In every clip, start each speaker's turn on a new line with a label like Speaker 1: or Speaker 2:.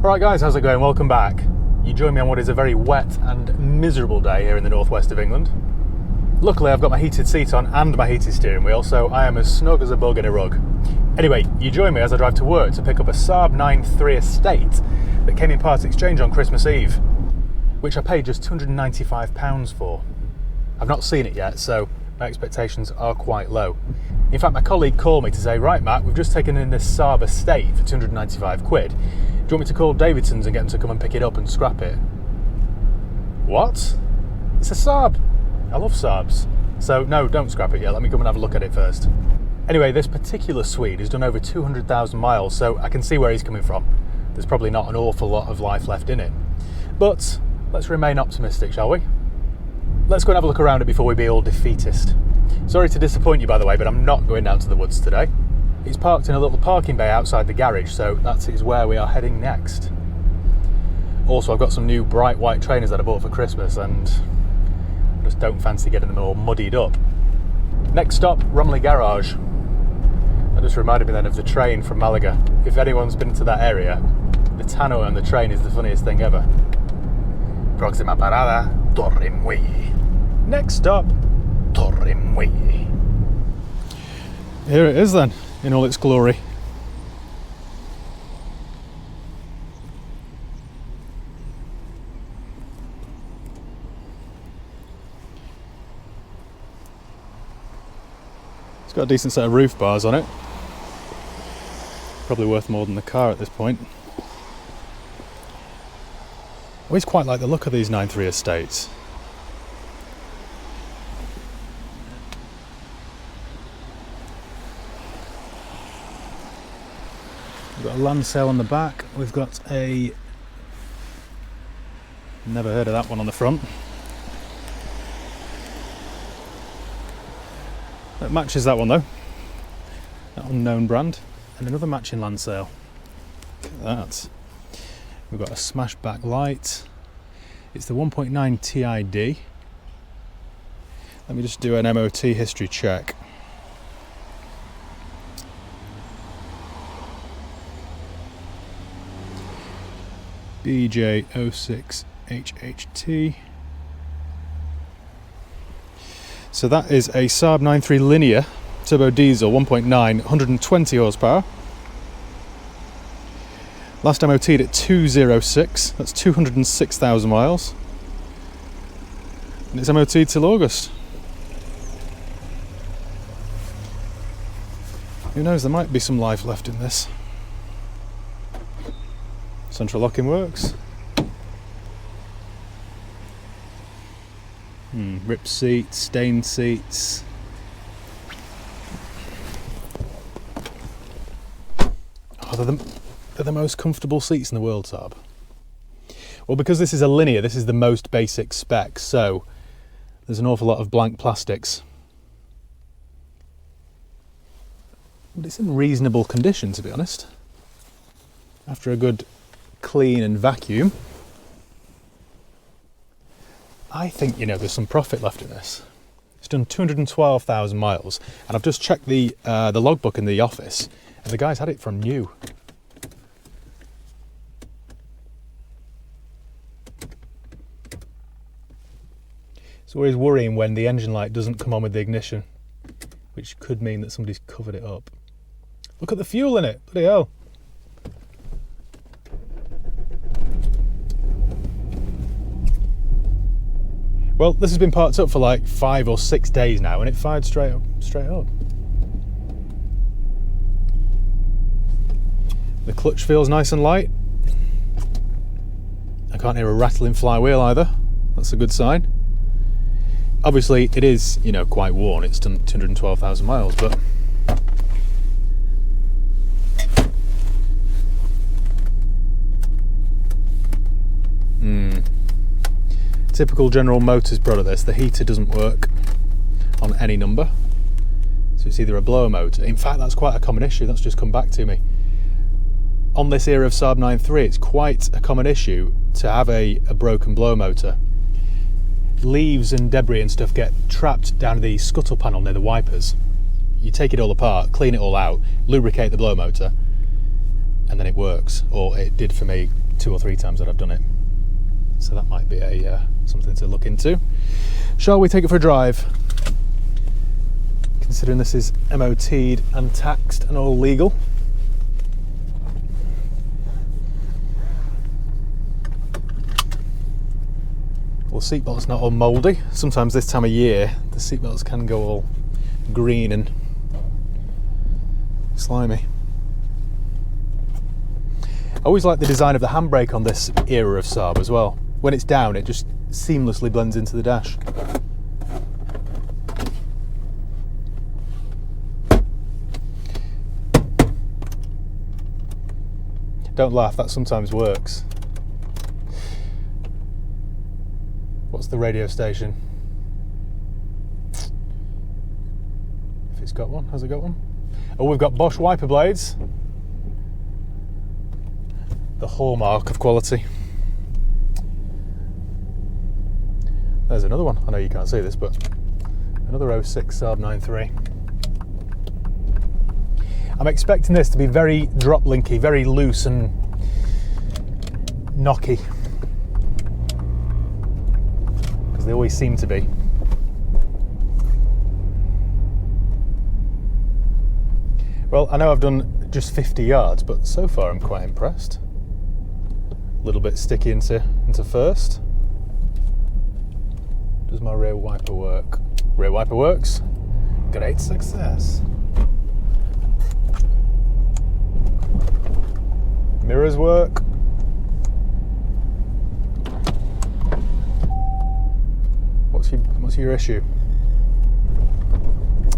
Speaker 1: Alright guys, how's it going? Welcome back. You join me on what is a very wet and miserable day here in the northwest of England. Luckily I've got my heated seat on and my heated steering wheel, so I am as snug as a bug in a rug. Anyway, you join me as I drive to work to pick up a Saab 9.3 Estate that came in part exchange on Christmas Eve, which I paid just £295 for. I've not seen it yet, so my expectations are quite low. In fact, my colleague called me to say, right Matt, we've just taken in this Saab Estate for 295 quid. Do you want me to call Davidson's and get them to come and pick it up and scrap it? What? It's a Saab. I love Saabs. So no, don't scrap it yet. Let me come and have a look at it first. Anyway, this particular Swede has done over 200,000 miles, so I can see where he's coming from. There's probably not an awful lot of life left in it. But let's remain optimistic, shall we? Let's go and have a look around it before we be all defeatist. Sorry to disappoint you, by the way, but I'm not going down to the woods today. It's parked in a little parking bay outside the garage, so that is where we are heading next. Also, I've got some new bright white trainers that I bought for Christmas, and I just don't fancy getting them all muddied up. Next stop, Romley Garage. That just reminded me then of the train from Malaga. If anyone's been to that area, the tannoy on the train is the funniest thing ever. Próxima parada, Torre Muelle. Next stop, Torre Muelle. Here it is then, in all its glory. It's got a decent set of roof bars on it. Probably worth more than the car at this point. I always quite like the look of these 9.3 Estates. We've got a land sail on the back. We've got a... never heard of that one on the front. That matches that one though. That unknown brand. And another matching land sail. Look at that. We've got a smashback light. It's the 1.9 TID. Let me just do an Mot history check. BJ06HHT. So that is a Saab 9.3 linear turbo diesel 1.9, 120 horsepower. Last MOT'd at 206, that's 206,000 miles. And it's MOT'd till August. Who knows, there might be some life left in this. Central locking works. Ripped seats, stained seats. Oh, they're the most comfortable seats in the world, Saab. Well, because this is a linear, this is the most basic spec, so there's an awful lot of blank plastics. But it's in reasonable condition, to be honest. After a good clean and vacuum, I think, there's some profit left in this. It's done 212,000 miles, and I've just checked the logbook in the office, and the guy's had it from new. It's always worrying when the engine light doesn't come on with the ignition, which could mean that somebody's covered it up. Look at the fuel in it, bloody hell. Well, this has been parked up for like 5 or 6 days now, and it fired straight up. The clutch feels nice and light. I can't hear a rattling flywheel either. That's a good sign. Obviously, it is, quite worn. It's done 212,000 miles, but typical General Motors product this, the heater doesn't work on any number. So it's either a blower motor. In fact, that's quite a common issue. That's just come back to me. On this era of Saab 9.3, it's quite a common issue to have a broken blower motor. Leaves and debris and stuff get trapped down the scuttle panel near the wipers. You take it all apart, clean it all out, lubricate the blower motor, and then it works. Or it did for me 2 or 3 times that I've done it. So that might be a something to look into. Shall we take it for a drive? Considering this is MOT'd and taxed and all legal. Well, the seatbelt's not all mouldy. Sometimes this time of year the seatbelts can go all green and slimy. I always like the design of the handbrake on this era of Saab as well. When it's down, it just seamlessly blends into the dash. Don't laugh, that sometimes works. What's the radio station? If it's got one, has it got one? Oh, we've got Bosch wiper blades. The hallmark of quality. There's another one. I know you can't see this, but another 06 Saab 9.3. I'm expecting this to be very drop linky, very loose and knocky, because they always seem to be. Well, I know I've done just 50 yards, but so far I'm quite impressed. A little bit sticky into first. Does my rear wiper work? Rear wiper works. Great success. Mirrors work. What's your issue?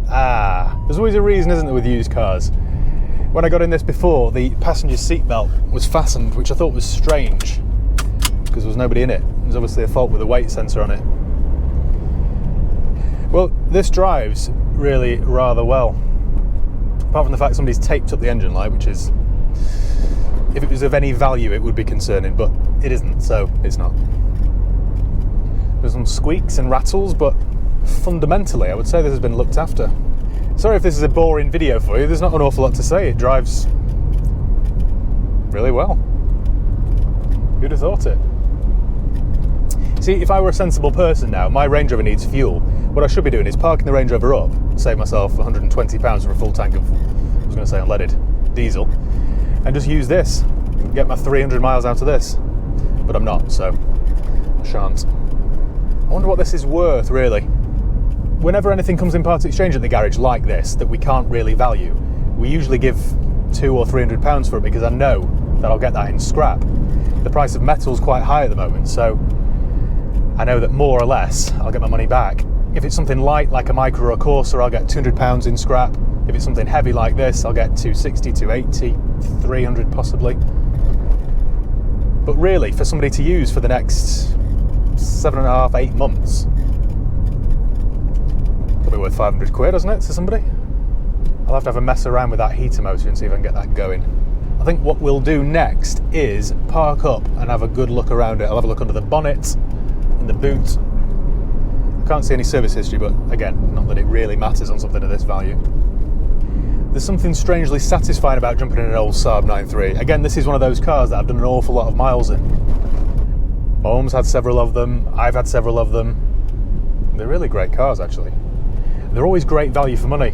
Speaker 1: There's always a reason, isn't there, with used cars? When I got in this before, the passenger seatbelt was fastened, which I thought was strange because there was nobody in it. There's obviously a fault with the weight sensor on it. Well, this drives really rather well, apart from the fact somebody's taped up the engine light, which is, if it was of any value, it would be concerning, but it isn't, so it's not. There's some squeaks and rattles, but fundamentally, I would say this has been looked after. Sorry if this is a boring video for you, there's not an awful lot to say. It drives really well. Who'd have thought it? See, if I were a sensible person now, my Range Rover needs fuel. What I should be doing is parking the Range Rover up, save myself £120 for a full tank of, I was going to say unleaded, diesel, and just use this, get my 300 miles out of this. But I'm not, so I shan't. I wonder what this is worth, really. Whenever anything comes in part exchange at the garage like this, that we can't really value, we usually give £200 or £300 for it, because I know that I'll get that in scrap. The price of metal's quite high at the moment, so I know that more or less I'll get my money back. If it's something light like a Micra or a Corsa, I'll get £200 in scrap. If it's something heavy like this, I'll get £260, £280, £300 possibly. But really, for somebody to use for the next 7.5, 8 months, it'll be worth £500, doesn't it, to somebody? I'll have to have a mess around with that heater motor and see if I can get that going. I think what we'll do next is park up and have a good look around it. I'll have a look under the bonnet, in the boot. I can't see any service history, but again, not that it really matters on something of this value. There's something strangely satisfying about jumping in an old Saab 9.3. Again, this is one of those cars that I've done an awful lot of miles in. My mum's had several of them, I've had several of them. They're really great cars, actually. They're always great value for money,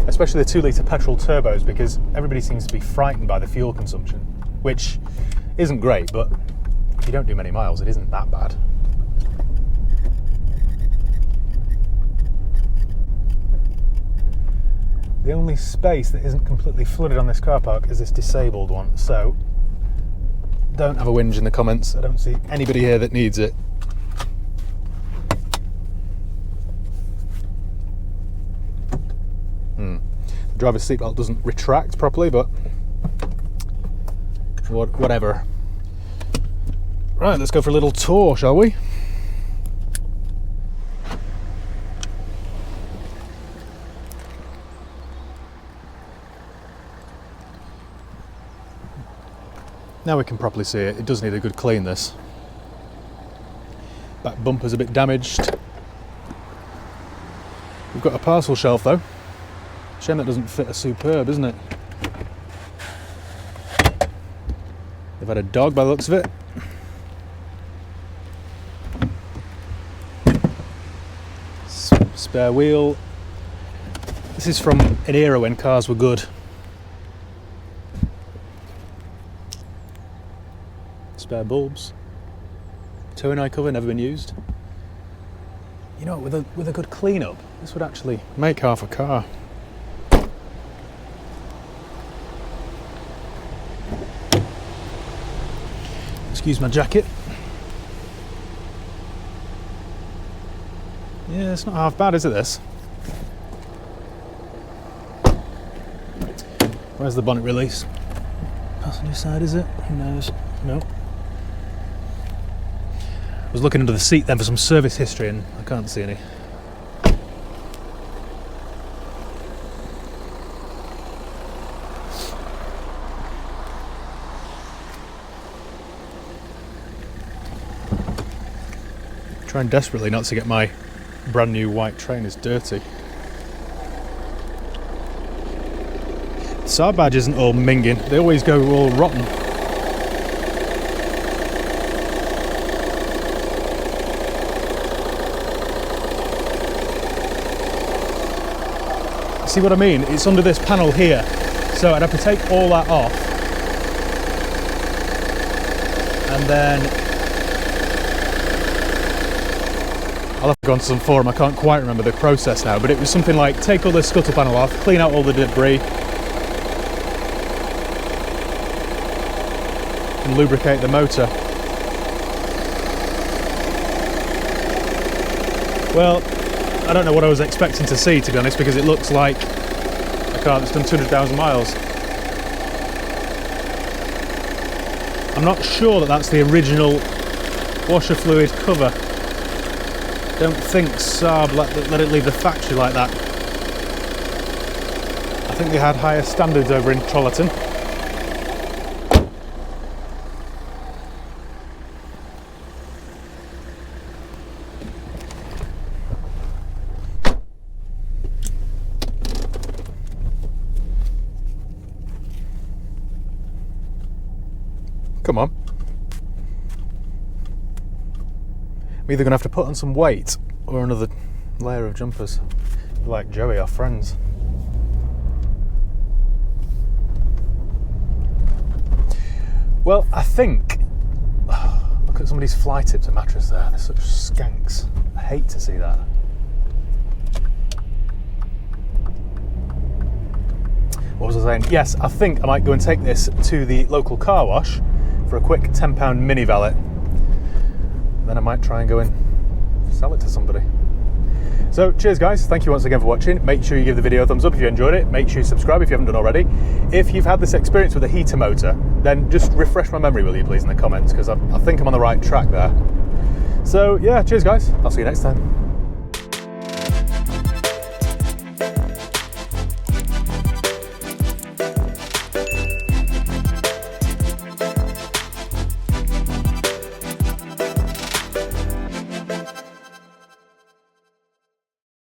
Speaker 1: especially the 2-litre petrol turbos, because everybody seems to be frightened by the fuel consumption, which isn't great, but if you don't do many miles, it isn't that bad. The only space that isn't completely flooded on this car park is this disabled one, so don't have a whinge in the comments. I don't see anybody here that needs it. The driver's seatbelt doesn't retract properly, but whatever. Right, let's go for a little tour, shall we? Now we can properly see it. It does need a good clean, this. Back bumper's a bit damaged. We've got a parcel shelf though. Shame that doesn't fit a Superb, isn't it? The I've had a dog by the looks of it. Spare wheel. This is from an era when cars were good. Spare bulbs. Towing eye cover, never been used. You know, with a good clean-up, this would actually make half a car. Excuse my jacket. Yeah, it's not half bad, is it, this? Where's the bonnet release? Passenger side, is it? Who knows? No. I was looking under the seat then for some service history and I can't see any. Trying desperately not to get my brand new white trainers dirty. The Saab badge isn't all minging, they always go all rotten. See what I mean? It's under this panel here, so I'd have to take all that off and then I'll have to go onto some forum. I can't quite remember the process now, but it was something like take all the scuttle panel off, clean out all the debris and lubricate the motor. Well, I don't know what I was expecting to see, to be honest, because it looks like a car that's done 200,000 miles. I'm not sure that that's the original washer fluid cover. Don't think Saab let it leave the factory like that. I think they had higher standards over in Trollerton. Come on. I'm either going to have to put on some weight or another layer of jumpers, like Joey, our friends. Well, I think... look at somebody's fly tipped a mattress there. They're such skanks. I hate to see that. What was I saying? Yes, I think I might go and take this to the local car wash for a quick £10 mini valet. Then I might try and go and sell it to somebody. So cheers guys, thank you once again for watching. Make sure you give the video a thumbs up if you enjoyed it. Make sure you subscribe if you haven't done already. If you've had this experience with a heater motor, then just refresh my memory, will you please, in the comments, because I think I'm on the right track there. So yeah, cheers guys, I'll see you next time.